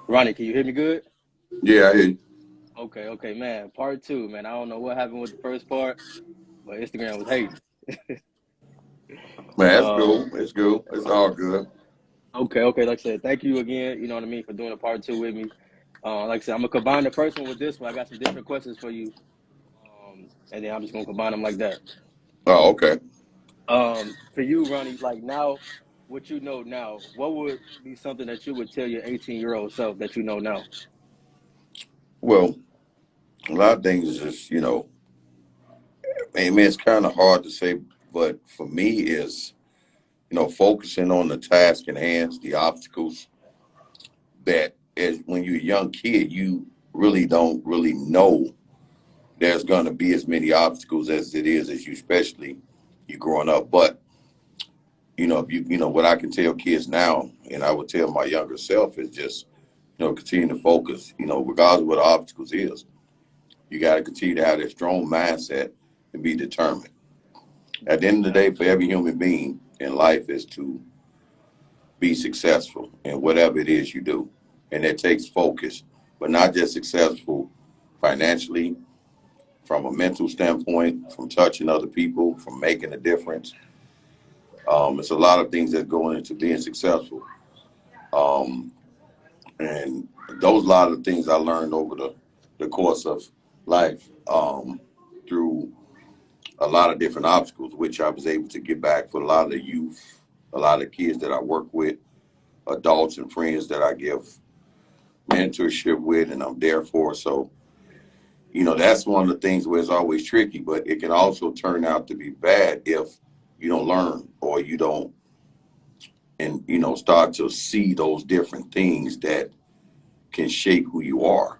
Ronnie, can you hear me good? Yeah, I hear you. Okay, man. Part two, man. I don't know what happened with the first part, but Instagram was hating. Man, that's Uh, cool. It's cool. It's all good. okay. Like I said, thank you again. You know what I mean for doing a part two with me. Like I said, I'm gonna combine the first one with this one. I got some different questions for you, and then I'm just gonna combine them like that. Oh, okay. For you, Ronnie, like now, what you know now, what would be something that you would tell your 18-year-old self that you know now? Well, a lot of things is just, I mean, it's kind of hard to say, but for me is, focusing on the task at hand, the obstacles that as when you're a young kid, you really don't really know there's going to be as many obstacles as it is as you, especially you growing up. But, if what I can tell kids now, and I would tell my younger self is just, continue to focus, regardless of what the obstacles is. You got to continue to have that strong mindset and be determined. At the end of the Yeah, day, for every human being in life is to be successful in whatever it is you do. And it takes focus, but not just successful financially, from a mental standpoint, from touching other people, from making a difference. It's a lot of things that go into being successful. Um, and those lot of things I learned over the course of life through a lot of different obstacles, which I was able to get back for a lot of the youth, a lot of kids that I work with, adults and friends that I give mentorship with, and I'm there for. So, that's one of the things where it's always tricky, but it can also turn out to be bad if you don't learn or you don't, and, start to see those different things that can shape who you are.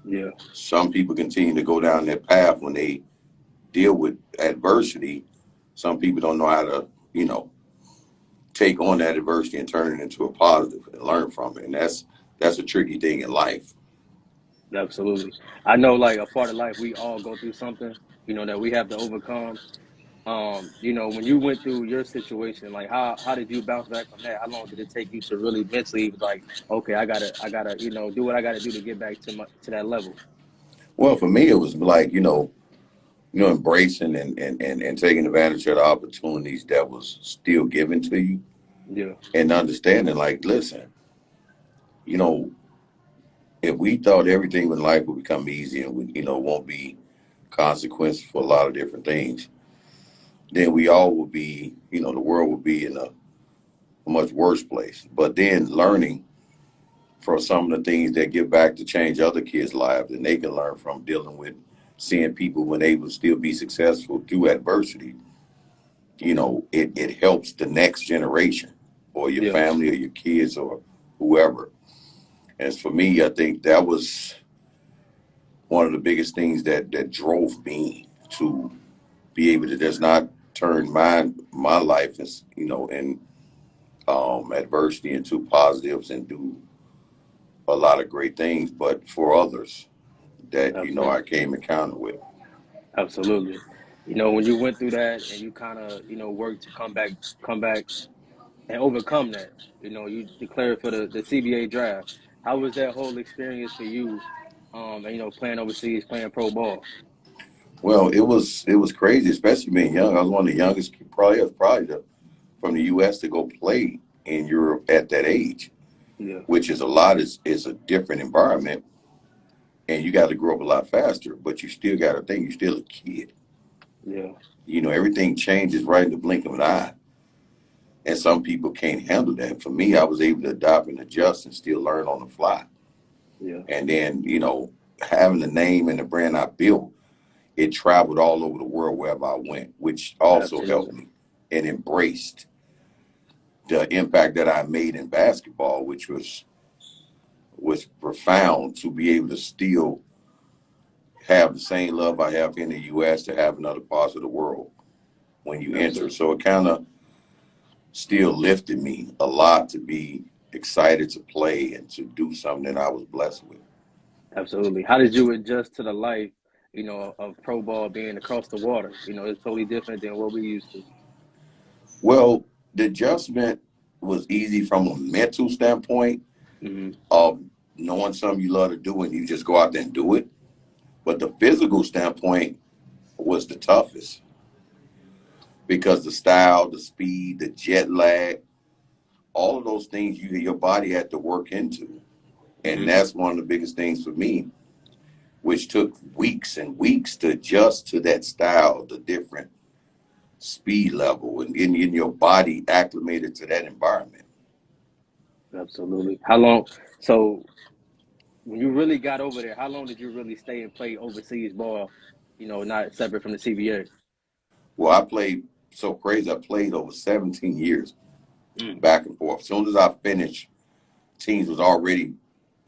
yeah, Some people continue to go down that path when they deal with adversity. Some people don't know how to, take on that adversity and turn it into a positive and learn from it. And that's a tricky thing in life. absolutely. I know, like a part of life, we all go through something, that we have to overcome. When you went through your situation, like how did you bounce back from that? How long did it take you to really mentally like, okay, I gotta, do what I gotta do to get back to that level? Well, for me, it was like, embracing and taking advantage of the opportunities that was still given to you Yeah, and understanding, like, listen, you know, if we thought everything in life would become easy and we, won't be consequences for a lot of different things, then we all would be, the world would be in a much worse place. But then learning from some of the things that give back to change other kids' lives, and they can learn from dealing with seeing people when they will still be successful through adversity. It helps the next generation or your yeah, family or your kids or whoever. As for me, I think that was one of the biggest things that drove me to be able to just not turn my life as in adversity into positives and do a lot of great things, but for others that I absolutely, came encounter with. absolutely. When you went through that and you kind of, worked to come back and overcome that. You declared for the CBA draft. How was that whole experience for you? And playing overseas, playing pro ball. Well, it was crazy, especially being young. I was one of the youngest, probably from the U.S. to go play in Europe at that age, Yeah, which is a lot. Is a different environment, and you got to grow up a lot faster. But you still got to think you're still a kid. yeah, Everything changes right in the blink of an eye, and some people can't handle that. For me, I was able to adopt and adjust and still learn on the fly. yeah, And then, having the name and the brand I built, it traveled all over the world wherever I went, which also helped absolutely, me and embraced the impact that I made in basketball, which was profound to be able to still have the same love I have in the U.S. to have in other parts of the world when you enter. absolutely, So it kind of still lifted me a lot to be excited to play and to do something that I was blessed with. absolutely. How did you adjust to the life, of pro ball being across the water? It's totally different than what we used to. Well, the adjustment was easy from a mental standpoint. Hmm. knowing something you love to do and you just go out there and do it. But the physical standpoint was the toughest because the style, the speed, the jet lag, all of those things your body had to work into. And Hmm. that's one of the biggest things for me, which took weeks and weeks to adjust to that style, the different speed level, and getting your body acclimated to that environment. Absolutely. How long? So when you really got over there, how long did you really stay and play overseas ball? You know, not separate from the CBA. Well, I played so crazy. I played over 17 years Mm. back and forth. As soon as I finished, teams was already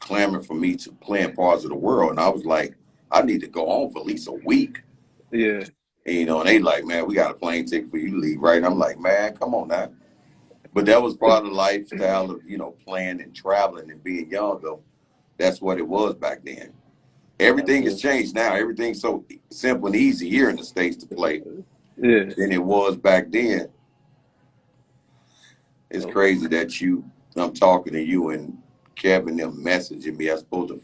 clamoring for me to play in parts of the world, and I was like, I need to go home for at least a week. Yeah, And, and they like, man, we got a plane ticket for you to leave, right? And I'm like, man, come on now. But that was part of the lifestyle of, playing and traveling and being young, though. That's what it was back then. Everything has absolutely. changed now. Everything's so simple and easy here in the States to play Yeah. than it was back then. It's So, crazy that I'm talking to you and Kevin them messaging me. I'm supposed to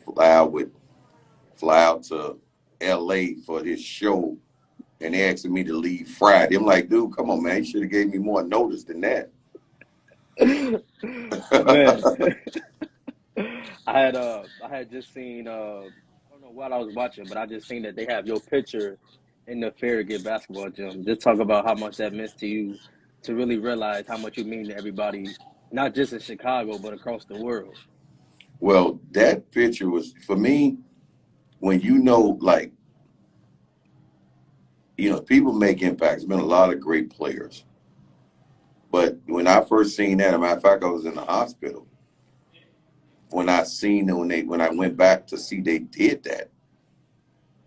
fly out to LA for this show, and they asking me to leave Friday. I'm like, dude, come on, man. You should have gave me more notice than that. man, I had just seen I don't know what I was watching, but I just seen that they have your picture in the Farragut basketball gym. Just talk about how much that meant to you to really realize how much you mean to everybody, not just in Chicago, but across the world. Well, that picture was for me when like, people make impacts. There's been a lot of great players. But when I first seen that, as a matter of fact, I was in the hospital. When I seen them, when I went back to see they did that,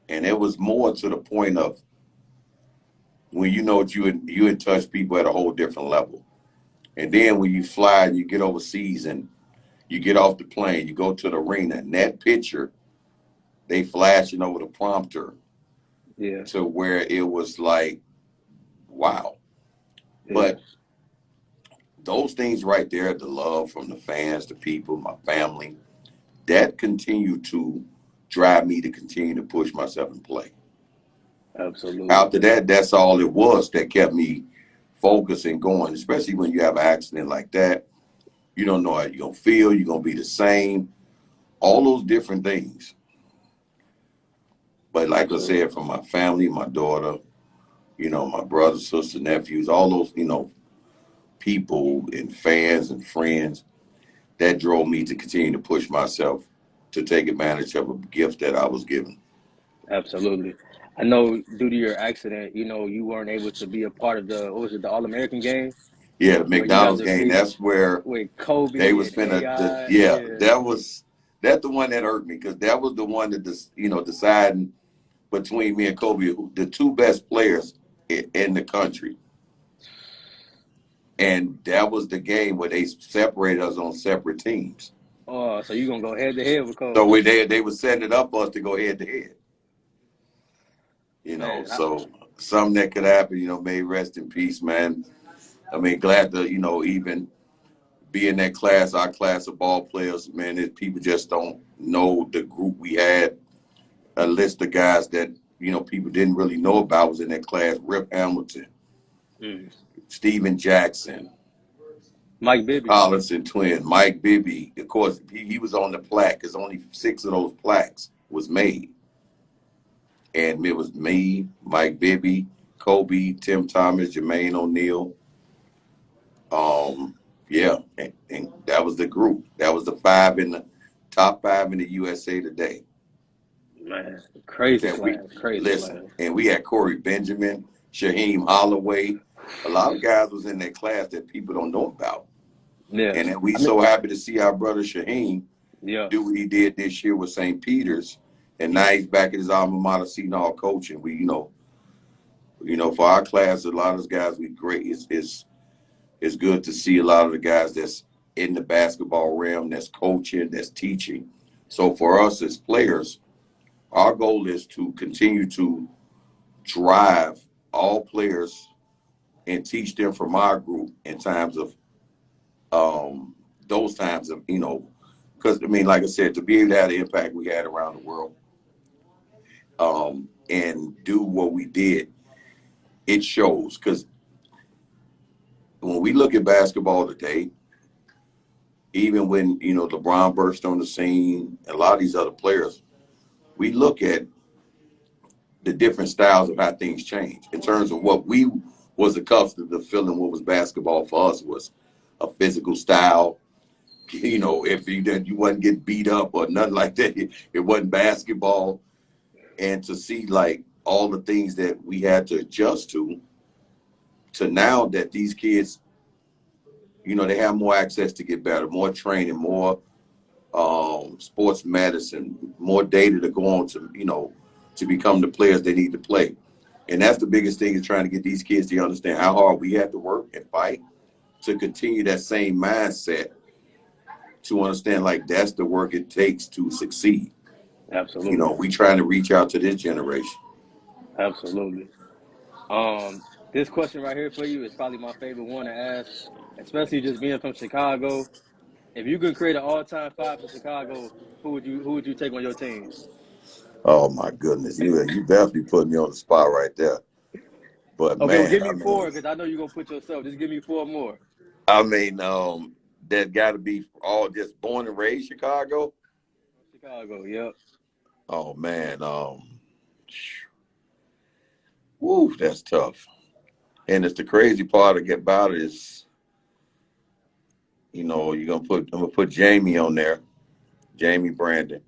and it was more to the point of when you in touch people at a whole different level. And then when you fly and you get overseas and you get off the plane, you go to the arena, and that picture they flashing over the prompter Yeah, to where it was like, wow. yeah, But those things right there, the love from the fans, the people, my family, that continued to drive me to continue to push myself and play. absolutely. After that, that's all it was that kept me focused and going, especially when you have an accident like that. You don't know how you're going to feel, you're going to be the same, all those different things. But like I Absolutely. said, from my family, my daughter, my brothers, sisters, nephews, all those, people and fans and friends, that drove me to continue to push myself to take advantage of a gift that I was given. Absolutely. I know due to your accident, you weren't able to be a part of what was it, the All American game Yeah, the where you got McDonald's to game, be that's where with they Kobe was and finna, AI. yeah, Yeah. that's the one that hurt me because that was the one that, deciding between me and Kobe, the two best players in the country. And that was the game where they separated us on separate teams. Oh, so you gonna go head to head with So Kobe. they were setting it up for us to go head to head. Man, So something that could happen, may rest in peace, man. I mean, glad to, even be in that class, our class of ball players, man. People just don't know the group we had. A list of guys that, people didn't really know about was in that class. Rip Hamilton, mm. Steven Jackson, Mike Bibby. Collinson twin, Mike Bibby. Of course, he was on the plaque because only 6 of those plaques was made. And it was me, Mike Bibby, Kobe, Tim Thomas, Jermaine O'Neal. Yeah, and that was the group. That was the top 5 in the USA today. Man, crazy That we class, crazy listen, class. and we had Corey Benjamin, Shaheem Holloway. A lot of guys was in that class that people don't know about. Yeah, And then we I mean, so happy to see our brother Shaheem yeah, do what he did this year with St. Peter's, and now he's back at his alma mater, Seton Hall coaching. We, for our class, a lot of those guys we great. It's good to see a lot of the guys that's in the basketball realm, that's coaching, that's teaching. So for us as players, our goal is to continue to drive all players and teach them from our group in times of those times of because I mean, like I said, to be able to have the impact we had around the world, and do what we did, it shows. Because when we look at basketball today, even when LeBron burst on the scene, and a lot of these other players, we look at the different styles of how things change in terms of what we was accustomed to feeling. What was basketball for us was a physical style. If you wasn't getting beat up or nothing like that, it wasn't basketball. And to see like all the things that we had to adjust to now that these kids, they have more access to get better, more training, more sports medicine, more data to go on to become the players they need to play. And that's the biggest thing, is trying to get these kids to understand how hard we have to work and fight to continue that same mindset, to understand like that's the work it takes to succeed. Absolutely. We trying to reach out to this generation. Absolutely. This question right here for you is probably my favorite one to ask, especially just being from Chicago. If you could create an all-time five for Chicago, who would you take on your team? Oh my goodness, you definitely put me on the spot right there. But Okay, well, man, give me four because I know you're gonna put yourself. Just give me four more. I mean, that got to be all just born and raised Chicago. Chicago, yep. Oh man, woo, that's tough. And it's the crazy part about it is, I'm gonna put Jamie on there, Jamie Brandon,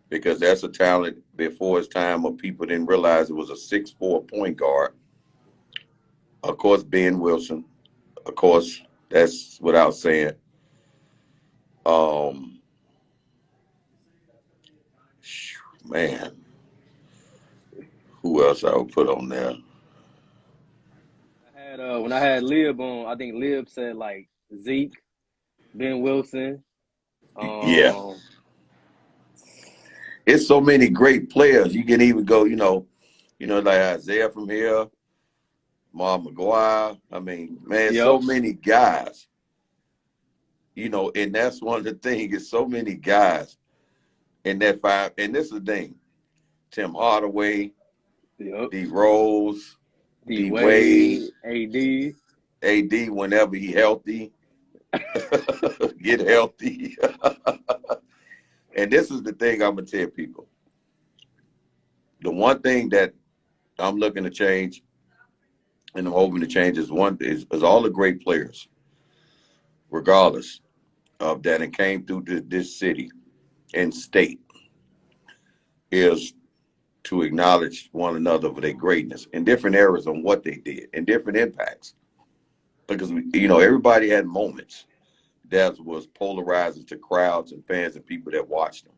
because that's a talent before his time, of people didn't realize it was a 6'4" point guard. Of course, Ben Wilson. Of course, that's without saying. Um, man, who else I would put on there? I had when I had Lib on, I think Lib said like Zeke, Ben Wilson. Yeah, Um, it's so many great players. You can even go, like Isaiah from here, Mark McGuire. I mean, man, yep, so many guys. And that's one of the things, is so many guys in that five. And this is the thing: Tim Hardaway, yep. D Rose, D D Wade, Wade, AD. AD whenever he healthy, get healthy. And this is the thing I'm gonna tell people: the one thing that I'm looking to change, and I'm hoping to change, is all the great players, regardless of that, and came through this city and state, is to acknowledge one another for their greatness in different eras on what they did and different impacts. Because everybody had moments that was polarizing to crowds and fans and people that watched them.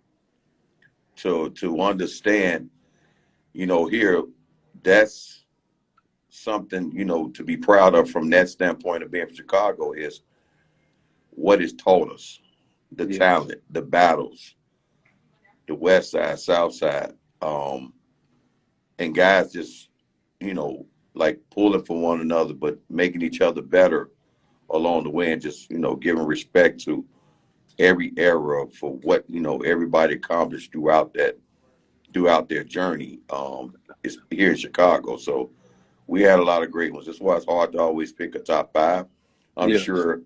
To understand, here, that's something to be proud of from that standpoint of being from Chicago, is what it's taught us, the Yeah, talent, the battles, the West Side, South Side, and guys just like pulling for one another, but making each other better along the way, and just giving respect to every era for what everybody accomplished throughout their journey. Is here in Chicago, so we had a lot of great ones. That's why it's hard to always pick a top five. I'm yeah, sure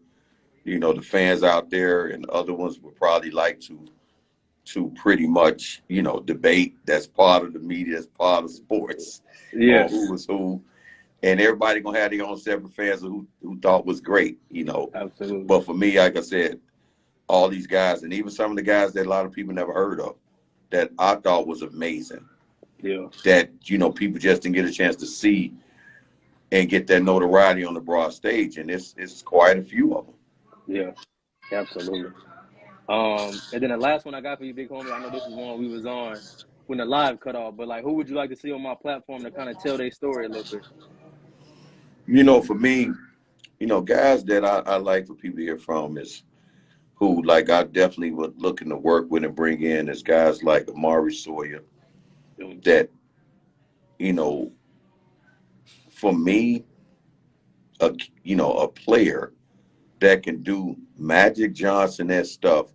the fans out there and other ones would probably like to pretty much debate. That's part of the media. That's part of sports, on who yes, was who, and everybody gonna have their own separate fans of who thought was great. absolutely. But for me, like I said, all these guys, and even some of the guys that a lot of people never heard of, that I thought was amazing, Yeah, that people just didn't get a chance to see and get that notoriety on the broad stage, and it's quite a few of them. yeah, absolutely. And then the last one I got for you, big homie. I know this is one we was on when the live cut off, but like, who would you like to see on my platform to kind of tell their story a little bit? For me, guys that I like for people to hear from is who, like, I definitely would looking to work with and bring in, is guys like Amari Sawyer, that, you know, for me, a player that can do Magic Johnson that stuff,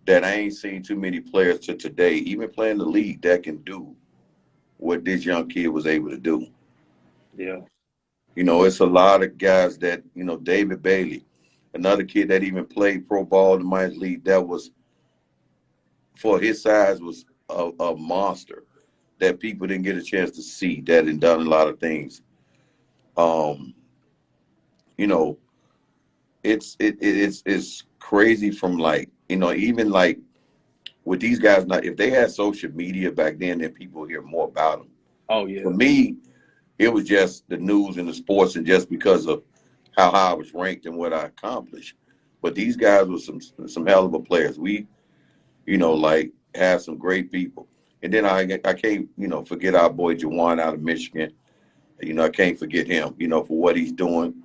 that I ain't seen too many players to today, even playing the league, that can do what this young kid was able to do. Yeah. You know, it's a lot of guys that, David Bailey, another kid that even played pro ball in the minor league, that was, for his size, was a monster that people didn't get a chance to see, that had done a lot of things. Um, you know, it's crazy from, like, even like with these guys now, if they had social media back then people hear more about them. Oh For yeah. me, it was just the news and the sports, and just because of how high I was ranked and what I accomplished. But these guys were some hell of a players. We, like, have some great people. And then I can't, forget our boy Jawan out of Michigan. I can't forget him, for what he's doing,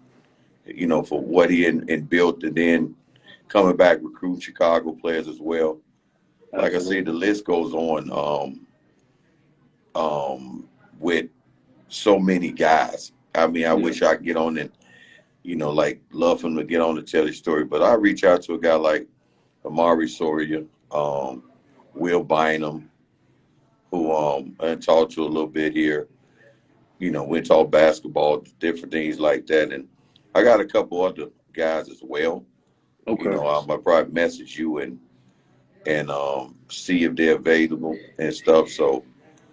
for what he and built, and then coming back recruiting Chicago players as well. Like I say, the Absolutely. list goes on, with so many guys. I mean, I Yeah. wish I could get on and, like, love him to get on and tell his story. But I reach out to a guy like Amari Sawyer, Will Bynum, who I talked to a little bit here. We talk basketball, different things like that. And I got a couple other guys as well. Okay. I'll probably message you and see if they're available and stuff. So,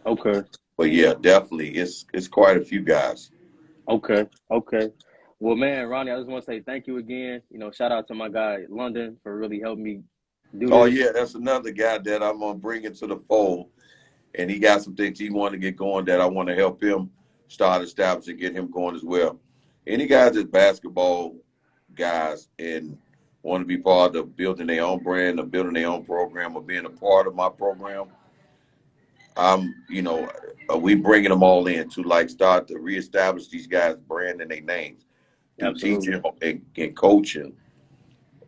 Okay. but yeah, definitely, it's quite a few guys. Okay. Okay. Well, man, Ronnie, I just want to say thank you again. Shout out to my guy London for really helping me do Oh this. yeah, that's another guy that I'm gonna bring into the fold, and he got some things he want to get going that I want to help him start establishing, get him going as well. Any guys that's basketball guys and want to be part of building their own brand or building their own program or being a part of my program, I'm, we bringing them all in to, like, start to reestablish these guys' brand and their names through Absolutely. teaching and coaching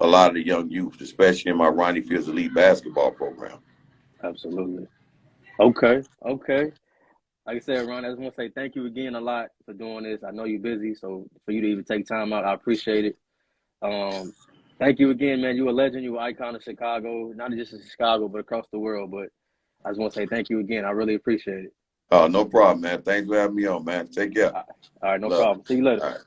a lot of the young youth, especially in my Ronnie Fields Elite basketball program. Absolutely. Okay. Okay. Like I said, Ron, I just want to say thank you again a lot for doing this. I know you're busy, so for you to even take time out, I appreciate it. Um, Thank you again, man. You a legend. You an icon of Chicago, not just in Chicago, but across the world. But I just want to say thank you again. I really appreciate it. No problem, man. Thanks for having me on, man. Take care. All right, no Love. problem. See you later. All right.